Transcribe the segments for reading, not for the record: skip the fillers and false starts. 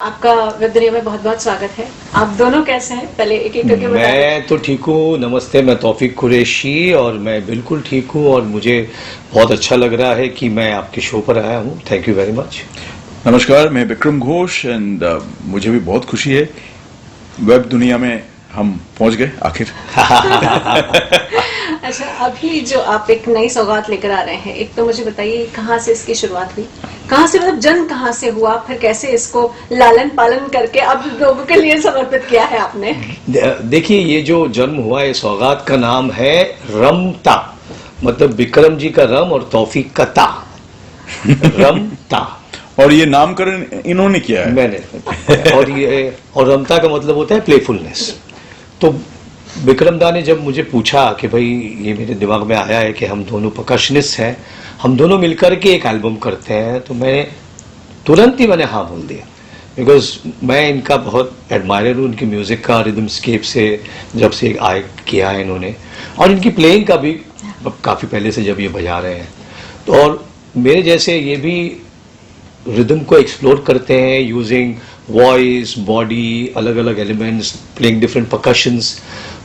आपका वेब दुनिया में बहुत बहुत स्वागत है। आप दोनों कैसे हैं? पहले एक एक करके बता दें। मैं तो ठीक हूँ। नमस्ते, मैं तौफीक कुरैशी और मैं बिल्कुल ठीक हूँ और मुझे बहुत अच्छा लग रहा है कि मैं आपके शो पर आया हूँ। Thank you very much. नमस्कार, मैं विक्रम घोष एंड मुझे भी बहुत खुशी है वेब दुनिया में हम पहुंच गए आखिर। अच्छा, अभी जो आप एक नई सौगात लेकर आ रहे हैं, एक तो मुझे बताइए कहाँ से इसकी शुरुआत हुई, कहाँ से मतलब जन्म कहाँ से हुआ, फिर कैसे इसको लालन पालन करके अब लोगों के लिए समर्पित किया है आपने? देखिए, ये जो जन्म हुआ है, सौगात का नाम है रमता, मतलब विक्रम जी का रम और तौफीक का ता, रमता। और ये नामकरण इन्होंने किया है। मैंने और रमता का मतलब होता है प्लेफुलनेस। तो विक्रम दा ने जब मुझे पूछा कि भाई, ये मेरे दिमाग में आया है कि हम दोनों परकशनिस्ट हैं, हम दोनों मिलकर के एक एल्बम करते हैं, तो मैंने तुरंत ही हाँ बोल दिया। बिकॉज मैं इनका बहुत एडमायर हूँ, इनकी म्यूज़िक का, रिदम स्केप से जब से आए किया है इन्होंने, और इनकी प्लेइंग का भी काफ़ी पहले से जब ये बजा रहे हैं। तो और मेरे जैसे ये भी रिदम को एक्सप्लोर करते हैं यूजिंग वॉइस, बॉडी, अलग अलग एलिमेंट्स, प्लेइंग डिफरेंट परकशंस।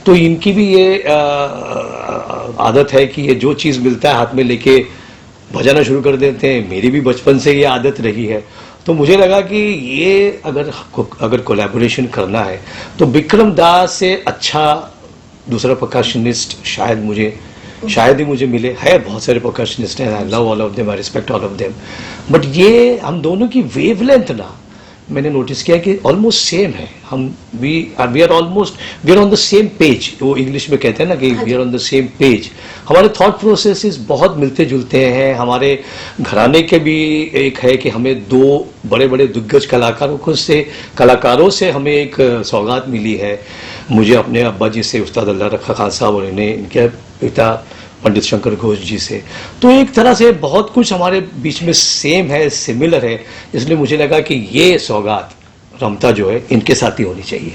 तो इनकी भी ये आदत है कि ये जो चीज़ मिलता है हाथ में लेके बजाना शुरू कर देते हैं। मेरी भी बचपन से ये आदत रही है। तो मुझे लगा कि ये अगर कोलैबोरेशन करना है तो विक्रम दास से अच्छा दूसरा परकशनिस्ट शायद ही मुझे मिले। है बहुत सारे परकशनिस्ट हैं, I love all of them, I respect all of them, but ये हम दोनों की वेवलेंथ ना, मैंने नोटिस किया कि ऑलमोस्ट सेम है। हम we are on the same page. वो इंग्लिश में कहते हैं ना कि we are on the same page. हमारे थॉट प्रोसेसेस बहुत मिलते जुलते हैं। हमारे घराने के भी एक है कि हमें दो बड़े बड़े दिग्गज कलाकारों से हमें एक सौगात मिली है। मुझे अपने अब्बा जी से, उस्ताद अल्लाह रखा खान साहब, और इन्हें इनके पिता पंडित शंकर घोष जी से। तो एक तरह से बहुत कुछ हमारे बीच में सेम है, सिमिलर है, इसलिए मुझे लगा कि ये सौगात रमता जो है इनके साथ ही होनी चाहिए।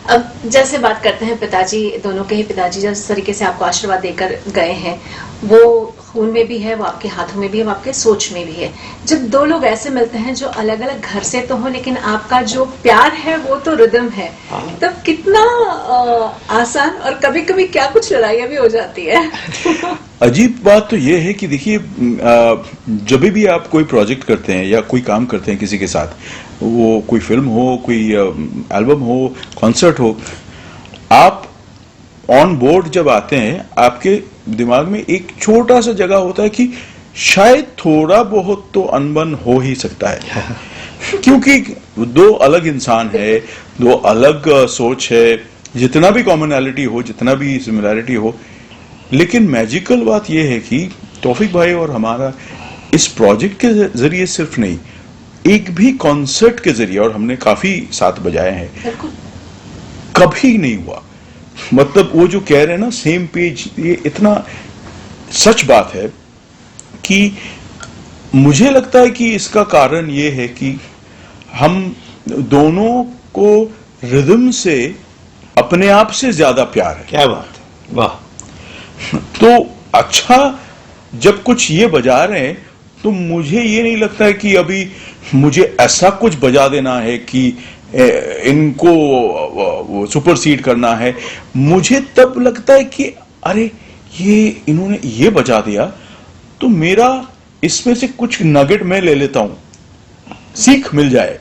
अब जैसे बात करते हैं, पिताजी, दोनों के ही पिताजी जिस तरीके से आपको आशीर्वाद देकर गए हैं, वो खून में भी है, वो आपके हाथों में भी है, वो आपके सोच में भी है। जब दो लोग ऐसे मिलते हैं जो अलग अलग घर से तो हो, लेकिन आपका जो प्यार है वो तो रिदम है, तब कितना आसान, और कभी कभी क्या कुछ लड़ाइयाँ भी हो जाती है। अजीब बात तो ये है कि देखिए, जब भी आप कोई प्रोजेक्ट करते हैं या कोई काम करते हैं किसी के साथ, वो कोई फिल्म हो, कोई एल्बम हो, कॉन्सर्ट हो, आप ऑन बोर्ड जब आते हैं, आपके दिमाग में एक छोटा सा जगह होता है कि शायद थोड़ा बहुत तो अनबन हो ही सकता है। क्योंकि दो अलग इंसान है, दो अलग सोच है, जितना भी कॉमनैलिटी हो, जितना भी सिमिलैरिटी हो, लेकिन मैजिकल बात यह है कि तौफीक भाई और हमारा इस प्रोजेक्ट के जरिए सिर्फ नहीं, एक भी कॉन्सर्ट के जरिए, और हमने काफी साथ बजाए हैं, कभी नहीं हुआ। मतलब वो जो कह रहे हैं ना, सेम पेज, ये इतना सच बात है कि मुझे लगता है कि इसका कारण ये है कि हम दोनों को रिदम से अपने आप से ज्यादा प्यार है। क्या बात है, वाह। तो अच्छा, जब कुछ ये बजा रहे हैं तो मुझे ये नहीं लगता है कि अभी मुझे ऐसा कुछ बजा देना है कि इनको सुपरसीड करना है। मुझे तब लगता है कि अरे, ये इन्होंने ये बजा दिया तो मेरा इसमें से कुछ नगेट मैं ले लेता हूं, सीख मिल जाए,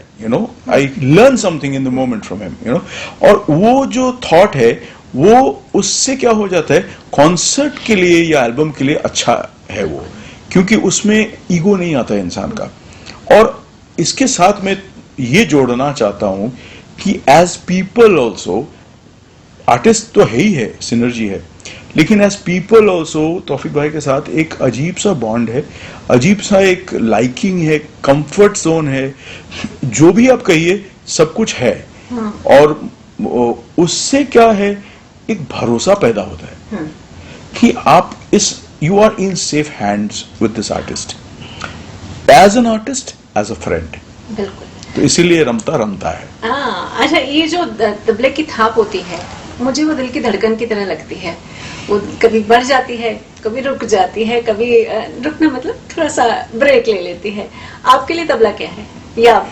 I learn something in the moment from him, और वो जो थॉट है वो उससे क्या हो जाता है, कॉन्सर्ट के लिए या एल्बम के लिए अच्छा है वो, क्योंकि उसमें ईगो नहीं आता है इंसान का। और इसके साथ में ये जोड़ना चाहता हूं कि एज पीपल ऑल्सो, आर्टिस्ट तो है ही है, सिनर्जी है, लेकिन एज पीपल ऑल्सो तौफीक भाई के साथ एक अजीब सा बॉन्ड है, अजीब सा एक लाइकिंग है, कंफर्ट जोन है, जो भी आप कहिए सब कुछ है। और उससे क्या है, एक भरोसा पैदा होता है कि आप you are in safe hands with this artist, as an artist, as a friend. बिल्कुल। तो इसीलिए रमता है। अच्छा, ये जो तबले की थाप होती है, मुझे वो दिल की धड़कन की तरह लगती है। वो कभी बढ़ जाती है, कभी रुक जाती है, कभी रुकना मतलब थोड़ा सा ब्रेक ले लेती है। आपके लिए तबला क्या है? या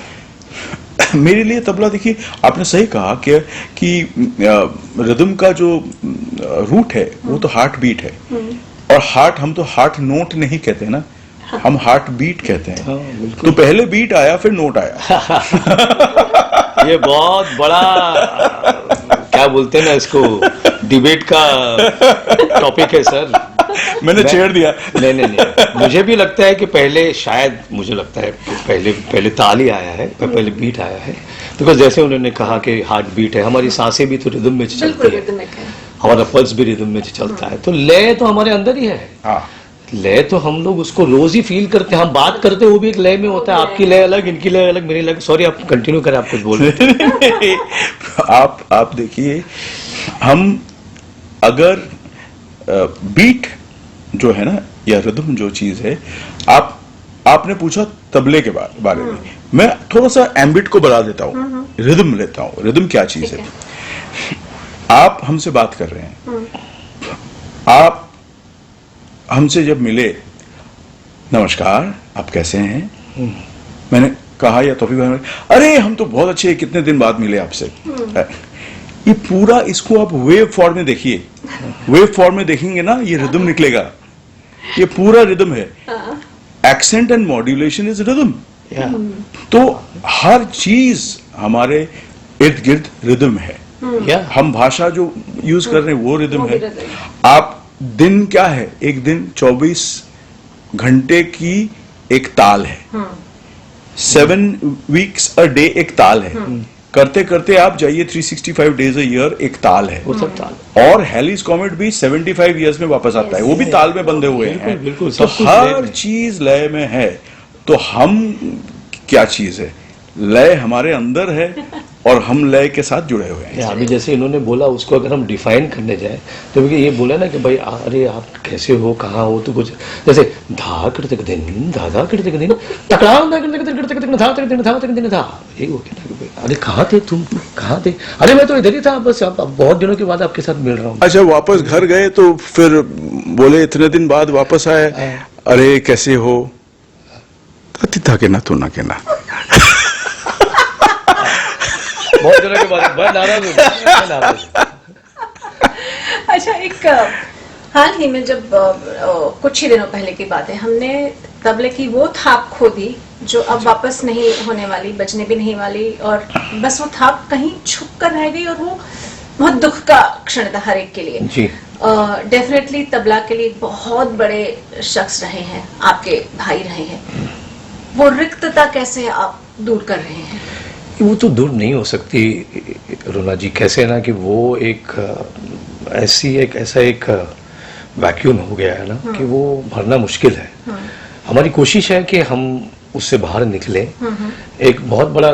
मेरे लिए तबला, देखिए आपने सही कहा कि रिदम का जो रूट है वो तो हार्ट बीट है, और हार्ट, हम तो हार्ट नोट नहीं कहते ना, हम हार्ट बीट कहते हैं। हाँ, बिल्कुल। तो पहले बीट आया फिर नोट आया। ये बहुत बड़ा क्या बोलते हैं ना इसको, डिबेट का टॉपिक है सर। मैंने छेड़ दिया। नहीं, मुझे भी लगता है कि पहले, शायद मुझे लगता है कि पहले ताल ही आया है, पहले बीट आया है। बिकॉज जैसे उन्होंने कहा कि हार्ट बीट है, हमारी सांसें भी तो रिदम में चलती है, हमारा पल्स भी रिदम में चलता है, तो लय तो हमारे अंदर ही है। हाँ, लय तो हम लोग उसको रोज ही फील करते हैं, हम बात करते हैं वो भी एक लय में होता है। आपकी लय अलग, इनकी लय अलग, मेरी लय। सॉरी, आप कंटिन्यू करें, आप कुछ बोल रहे थे। आप देखिए, हम अगर बीट जो है ना, या रिदम जो चीज है, आपने पूछा तबले के बारे में, मैं थोड़ा सा एम्बिट को बढ़ा देता हूँ, रिदम लेता हूँ। रिदम क्या चीज है? आप हमसे बात कर रहे हैं, आप हमसे जब मिले, नमस्कार, आप कैसे हैं, मैंने कहा, या तौफीक भाई, अरे हम तो बहुत अच्छे हैं, कितने दिन बाद मिले आपसे। ये पूरा, इसको आप वेव फॉर्म में देखिए, वेव फॉर्म में देखेंगे ना, ये रिदम निकलेगा, ये पूरा रिदम है। Accent and modulation is rhythm. तो हर चीज हमारे इर्द गिर्द रिदम है। हम भाषा जो यूज कर रहे हैं वो रिदम है। आप, दिन क्या है, एक दिन 24 घंटे की एक ताल है, 7 वीक्स अ डे एक ताल है, करते करते आप जाइए 365 डेज अ ईयर एक ताल है, वो सब ताल। और हेलिस कॉमेट भी 75 ईयर्स में वापस आता है, वो भी ताल में बंधे हुए हैं। बिल्कुल, तो हर चीज लय में है। तो हम क्या चीज है? लय हमारे अंदर है और हम लय के साथ जुड़े हुए हैं। अभी जैसे इन्होंने बोला, उसको अगर हम डिफाइन करने जाए तो ये बोला ना कि भाई अरे आप कैसे हो, कहाँ हो, तो कुछ जैसे धा करते दिन, धाधा करते दिन, टकराव धा करते दिन था, ये वो कहता, अरे कहाँ थे तुम, कहाँ थे? अरे मैं तो इधर ही था, बस अब बहुत दिनों के बाद आपके साथ मिल रहा हूँ। अच्छा, वापस घर गए तो फिर बोले इतने दिन बाद वापस आए, अरे कैसे हो, था के ना तू ना के ना, बहुत दिनों के बाद मैं नाराज हूँ। अच्छा, एक हाल ही में, जब कुछ ही दिनों पहले की बात है, हमने तबले की वो थाप खो दी जो अब वापस नहीं होने वाली, बचने भी नहीं वाली, और बस वो थाप कहीं छुप कर रह गई, और वो बहुत दुख का क्षण था हर एक के लिए। जी, डेफिनेटली तबला के लिए बहुत बड़े शख्स रहे हैं, आपके भाई रहे हैं। वो रिक्तता कैसे आप दूर कर रहे हैं? वो तो दूर नहीं हो सकती रोना जी। कैसे ना कि वो एक ऐसा एक वैक्यूम हो गया है ना, कि वो भरना मुश्किल है। हमारी कोशिश है कि हम उससे बाहर निकले। एक बहुत बड़ा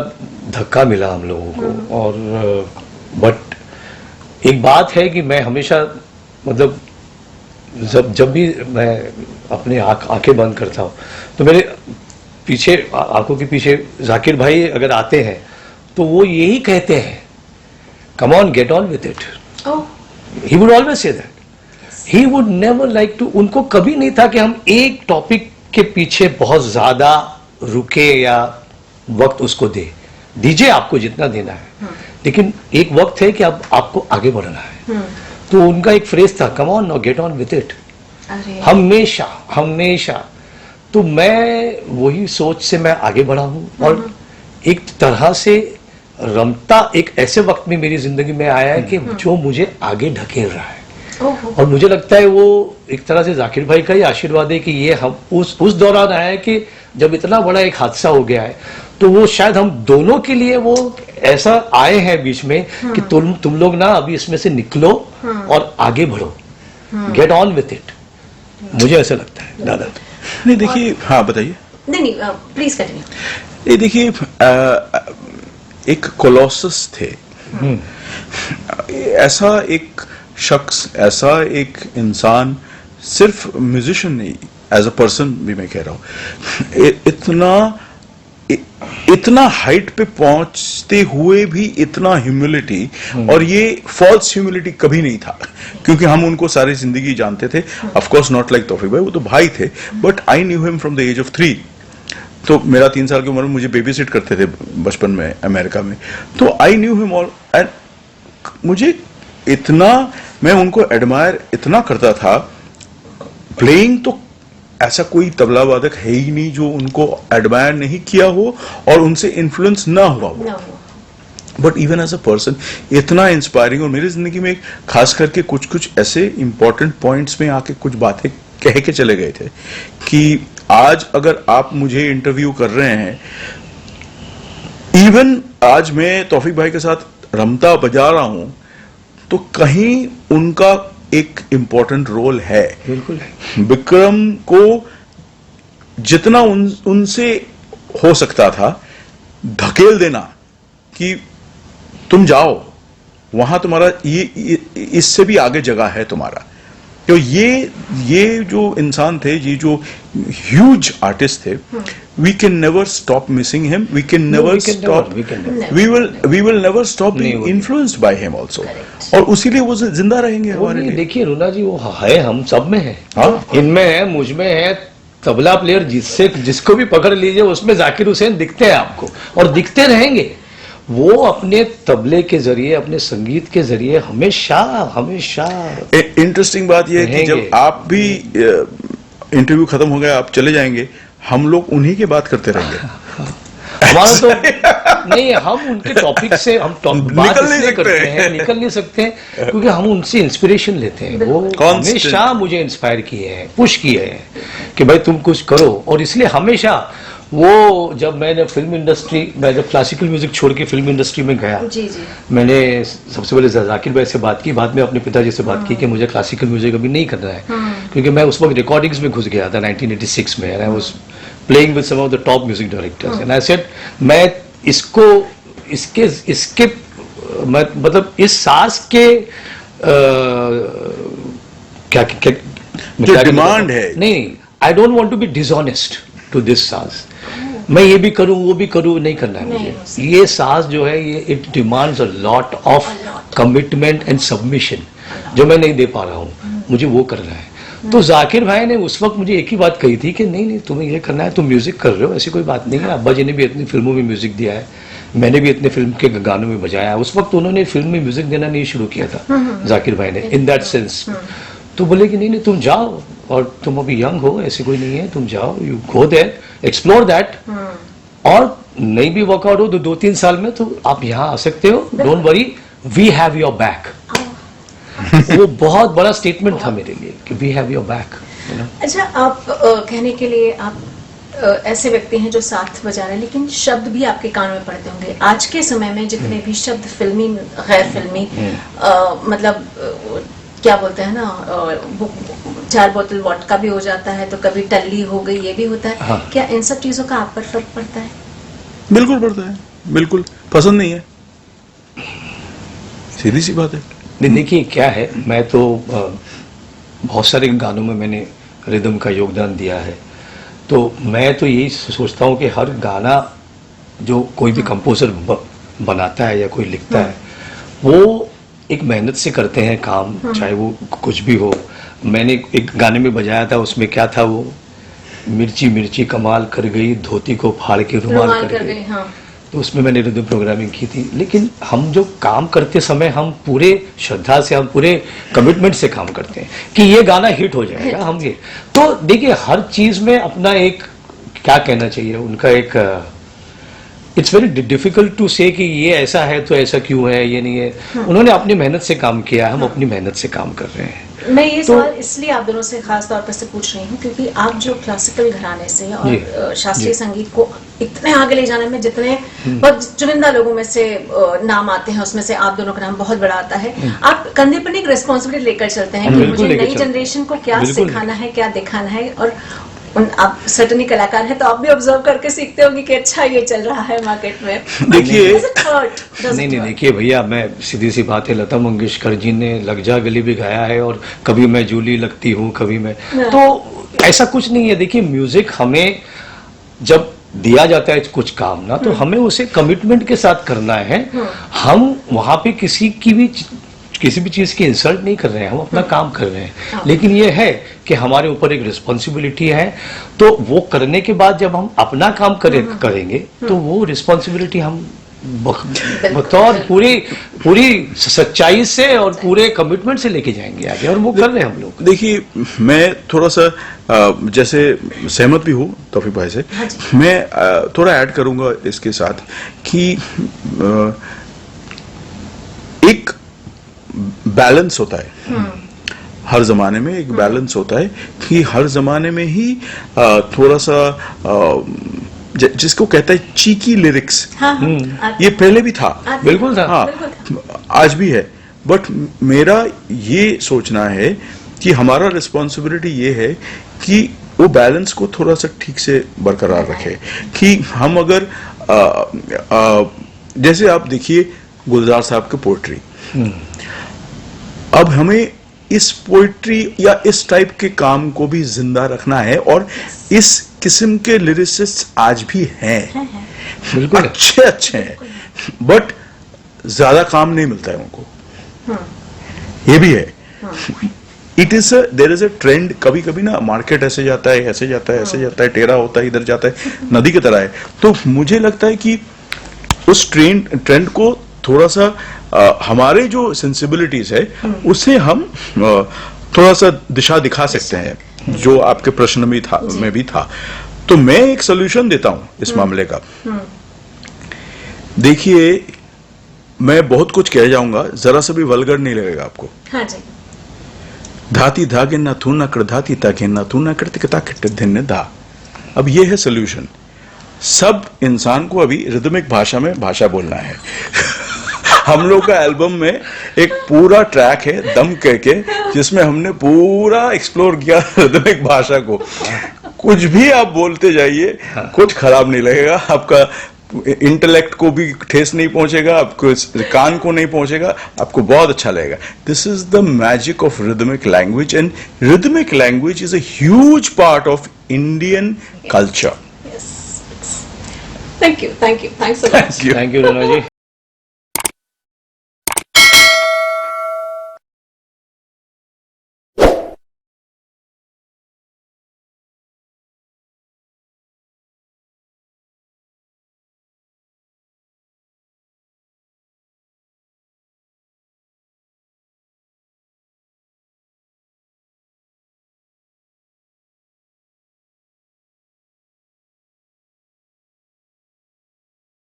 धक्का मिला हम लोगों को, और बट एक बात है कि मैं हमेशा, मतलब जब भी मैं अपने आंखें बंद करता हूँ तो मेरे पीछे, आंखों के पीछे जाकिर भाई अगर आते हैं तो वो यही कहते हैं, come on get on with it. He would always say that. He would never like to, उनको कभी नहीं था कि हम एक टॉपिक के पीछे बहुत ज्यादा रुके या वक्त उसको दीजिए आपको जितना देना है, लेकिन एक वक्त है कि अब आपको आगे बढ़ना है। तो उनका एक फ्रेज था, come on, know get on with it, हमेशा हमेशा। तो मैं वही सोच से मैं आगे बढ़ा हूं, और एक तरह से रमता एक ऐसे वक्त में मेरी जिंदगी में आया है कि जो मुझे आगे ढकेल रहा है। और मुझे लगता है वो एक तरह से जाकिर भाई का ही आशीर्वाद है कि ये हम उस दौरान आया है कि जब इतना बड़ा एक हादसा हो गया है, तो वो शायद हम दोनों के लिए वो ऐसा आए हैं बीच में कि तुम लोग ना अभी इसमें से निकलो और आगे बढ़ो, गेट ऑन विथ इट। मुझे ऐसा लगता है दादा। नहीं देखिए, हाँ बताइए। नहीं, प्लीज कंटिन्यू। ये देखिए, एक कोलोसस थे, ऐसा एक शख्स, ऐसा एक इंसान, सिर्फ म्यूजिशियन नहीं, एज अ पर्सन भी मैं कह रहा हूं, इतना हाइट पे पहुंचते हुए भी इतना ह्यूमिलिटी, और ये फॉल्स ह्यूमिलिटी कभी नहीं था, क्योंकि हम उनको सारी जिंदगी जानते थे। Of course not like Taufiq भाई, वो तो भाई थे, but I knew him from the age of 3। तो मेरा 3 साल की उम्र में मुझे बेबी सिट करते थे बचपन में अमेरिका में, तो आई न्यू हिम ऑल एंड मुझे इतना, मैं उनको एडमायर इतना करता था। प्लेइंग तो ऐसा कोई तबला वादक है ही नहीं जो उनको एडमायर नहीं किया हो और उनसे इन्फ्लुएंस ना हुआ हो, but even as a person इतना इंस्पायरिंग। और मेरी जिंदगी में खास करके कुछ कुछ ऐसे इंपॉर्टेंट पॉइंट्स में आके कुछ बातें कह के चले गए थे कि आज अगर आप मुझे इंटरव्यू कर रहे हैं, इवन आज मैं तौफीक भाई के साथ रमता बजा रहा हूं, तो कहीं उनका एक इंपॉर्टेंट रोल है। बिल्कुल है। विक्रम को जितना उनसे हो सकता था धकेल देना कि तुम जाओ वहां, तुम्हारा ये इससे भी आगे जगह है तुम्हारा। तो ये जो इंसान थे, ये जो ह्यूज आर्टिस्ट थे, we can never stop missing him, we can never stop, we will never stop being influenced by him also, और उसीलिए वो जिंदा रहेंगे हमारे लिए। देखिए रुना जी, वो है, हम सब में है, हाँ? इनमें है, मुझ में है। तबला प्लेयर जिसको भी पकड़ लीजिए उसमें जाकिर हुसैन दिखते हैं आपको, और दिखते रहेंगे। वो अपने तबले के जरिए, अपने संगीत के जरिए हमेशा हमेशा। इंटरेस्टिंग बात यह है कि जब आप भी इंटरव्यू खत्म हो गया, आप चले जाएंगे, हम लोग उन्हीं की बात करते रहेंगे। हमारा तो नहीं, हम उनके टॉपिक से हम बात इसलिए करते हैं, निकल नहीं सकते हैं, क्योंकि हम उनसे इंस्पिरेशन लेते हैं। वो हमेशा मुझे इंस्पायर किए हैं, पुश किए हैं कि भाई तुम कुछ करो। और इसलिए हमेशा वो, जब मैंने फिल्म इंडस्ट्री, मैं जब क्लासिकल म्यूजिक छोड़ के फिल्म इंडस्ट्री में गया, जी जी, मैंने सबसे पहले जाकिर भाई से बात की, बाद में अपने पिताजी से बात की कि मुझे क्लासिकल म्यूजिक अभी नहीं करना है, क्योंकि मैं उस वक्त रिकॉर्डिंग्स में घुस गया था 1986 में, and I was playing with some of the top music directors, and I said मैं इसके मतलब इस साज के क्या जो डिमांड है, नहीं, I don't want to be dishonest to this साज। मैं ये भी करूं, वो भी करूं, नहीं करना है मुझे। ये साज जो है, ये it demands a lot of commitment and submission, जो मैं नहीं दे पा रहा हूं, मुझे वो करना है। तो जाकिर भाई ने उस वक्त मुझे एक ही बात कही थी कि नहीं तुम्हें ये करना है, तुम म्यूजिक कर रहे हो, ऐसी कोई बात नहीं है। अब्बा जी ने भी इतनी फिल्मों में म्यूजिक दिया है, मैंने भी इतने फिल्म के गानों में बजाया है। उस वक्त उन्होंने फिल्म में म्यूजिक देना नहीं शुरू किया था जाकिर भाई ने, इन दैट सेंस। तो बोले कि नहीं तुम जाओ, और तुम अभी यंग हो, ऐसी कोई नहीं है, तुम जाओ, you go there, explore that, और नहीं भी वर्कआउट हो तो 2-3 साल में तो आप यहाँ आ सकते हो, don't worry, we have your back. वो बहुत बड़ा स्टेटमेंट था मेरे लिए कि वी हैव योर बैक। अच्छा, आप कहने के लिए आप ऐसे व्यक्ति हैं जो साथ बजा रहे हैं, लेकिन शब्द भी आपके कान में पड़ते होंगे। आज के समय में जितने भी शब्द फिल्मी, गैर फिल्मी, मतलब क्या बोलते हैं ना, 4 बोतल वोडका भी हो जाता है, तो कभी टल्ली हो गई, ये भी होता है। हाँ। क्या इन सब चीजों का आप पर फर्क पड़ता है? बिल्कुल पड़ता है, बिल्कुल पसंद नहीं है, सीधी सी बात है। नहीं, देखिए क्या है, मैं तो बहुत सारे गानों में मैंने रिदम का योगदान दिया है, तो मैं तो यही सोचता हूँ कि हर गाना जो कोई भी कंपोजर बनाता है या कोई लिखता है, वो एक मेहनत से करते हैं काम, चाहे वो कुछ भी हो। मैंने एक गाने में बजाया था, उसमें क्या था, वो मिर्ची मिर्ची कमाल कर गई, धोती को फाड़ के रुमाल कर गई। हाँ। तो उसमें मैंने रिदम प्रोग्रामिंग की थी। लेकिन हम जो काम करते समय हम पूरे श्रद्धा से, हम पूरे कमिटमेंट से काम करते हैं कि ये गाना हिट हो जाएगा। हम ये तो देखिए, हर चीज में अपना एक, क्या कहना चाहिए, उनका एक, इट्स वेरी डिफिकल्ट टू से कि ये ऐसा है तो ऐसा क्यों है, ये नहीं है। हाँ। उन्होंने अपनी मेहनत से काम किया, हम अपनी मेहनत से काम कर रहे हैं। मैं ये सवाल इसलिए आप दोनों से खास तौर पर से पूछ रही हूँ, क्योंकि आप जो क्लासिकल घराने से और शास्त्रीय संगीत को इतने आगे ले जाने में जितने बहुत चुनिंदा लोगों में से नाम आते हैं, उसमें से आप दोनों का नाम बहुत बड़ा आता है। आप कंधे पर एक रिस्पॉन्सिबिलिटी लेकर चलते हैं कि मुझे नई जनरेशन को क्या सिखाना है, क्या दिखाना है। और आप सर्टनी कलाकार हैं, तो आप भी ऑब्जर्व करके सीखते होंगे कि अच्छा ये चल रहा है मार्केट में। देखिए, नहीं देखिए भैया, मैं सीधी सी बात है, लता मंगेशकर जी ने लग जा गली भी गाया है, और कभी मैं जूली लगती हूँ, कभी मैं, तो ऐसा कुछ नहीं है। देखिए, म्यूजिक हमें जब दिया जाता है कुछ काम ना, तो हमें उसे कमिटमेंट के साथ करना है। हम वहां पे किसी भी चीज की इंसल्ट नहीं कर रहे हैं, हम अपना काम कर रहे हैं, लेकिन ये है कि हमारे ऊपर एक रिस्पॉन्सिबिलिटी है, तो वो करने के बाद जब हम अपना काम करेंगे तो वो रिस्पॉन्सिबिलिटी हम बतौर पूरी सच्चाई से और पूरे कमिटमेंट से लेके जाएंगे आगे, और वो कर रहे हैं हम लोग। देखिए, मैं थोड़ा सा जैसे सहमत भी हूँ तौफीक भाई से, मैं थोड़ा ऐड करूंगा इसके साथ कि एक बैलेंस होता है, हर जमाने में एक बैलेंस होता है कि हर जमाने में ही थोड़ा सा जिसको कहता है चीकी लिरिक्स, ये पहले भी था, बिल्कुल था, हाँ, आज भी है, बट मेरा ये सोचना है कि हमारा रिस्पॉन्सिबिलिटी ये है कि वो बैलेंस को थोड़ा सा ठीक से बरकरार रखे, कि हम अगर जैसे आप देखिए गुलजार साहब की पोएट्री, अब हमें इस पोएट्री या इस टाइप के काम को भी जिंदा रखना है, और इस किस्म के लिरिसिस्ट आज भी हैं, बिल्कुल अच्छे हैं, बट ज्यादा काम नहीं मिलता है उनको, ये भी है। It is there is a trend, कभी कभी ना मार्केट ऐसे जाता है, ऐसे जाता है, ऐसे जाता है, टेढ़ा होता है, इधर जाता है, नदी की तरह है। तो मुझे लगता है कि उस ट्रेंड को थोड़ा सा हमारे जो सेंसिबिलिटीज है उसे हम थोड़ा सा दिशा दिखा सकते हैं, जो आपके प्रश्न में भी था। तो मैं एक सोल्यूशन देता हूं इस मामले का। देखिए, मैं बहुत कुछ कह जाऊंगा, जरा सा भी वल्गर नहीं लगेगा आपको। हाँ जी। धाती धागे ना थू ना कर धाती ताके ना थू ना करते कता खट्टे धिन्ने धा। अब ये है सोल्यूशन। सब इंसान को अभी रिदमिक भाषा में भाषा बोलना है। हम लोग का एल्बम में एक पूरा ट्रैक है दम करके, जिसमें हमने पूरा एक्सप्लोर किया रिदमिक भाषा को। कुछ भी आप बोलते जाइए, कुछ खराब नहीं लगेगा, आपका इंटेलेक्ट को भी ठेस नहीं पहुंचेगा, आपको कान को नहीं पहुंचेगा, आपको बहुत अच्छा लगेगा। This is the magic of rhythmic language, and rhythmic language is a huge part of Indian culture. Thank you. Thanks a lot. Thank you रोना जी।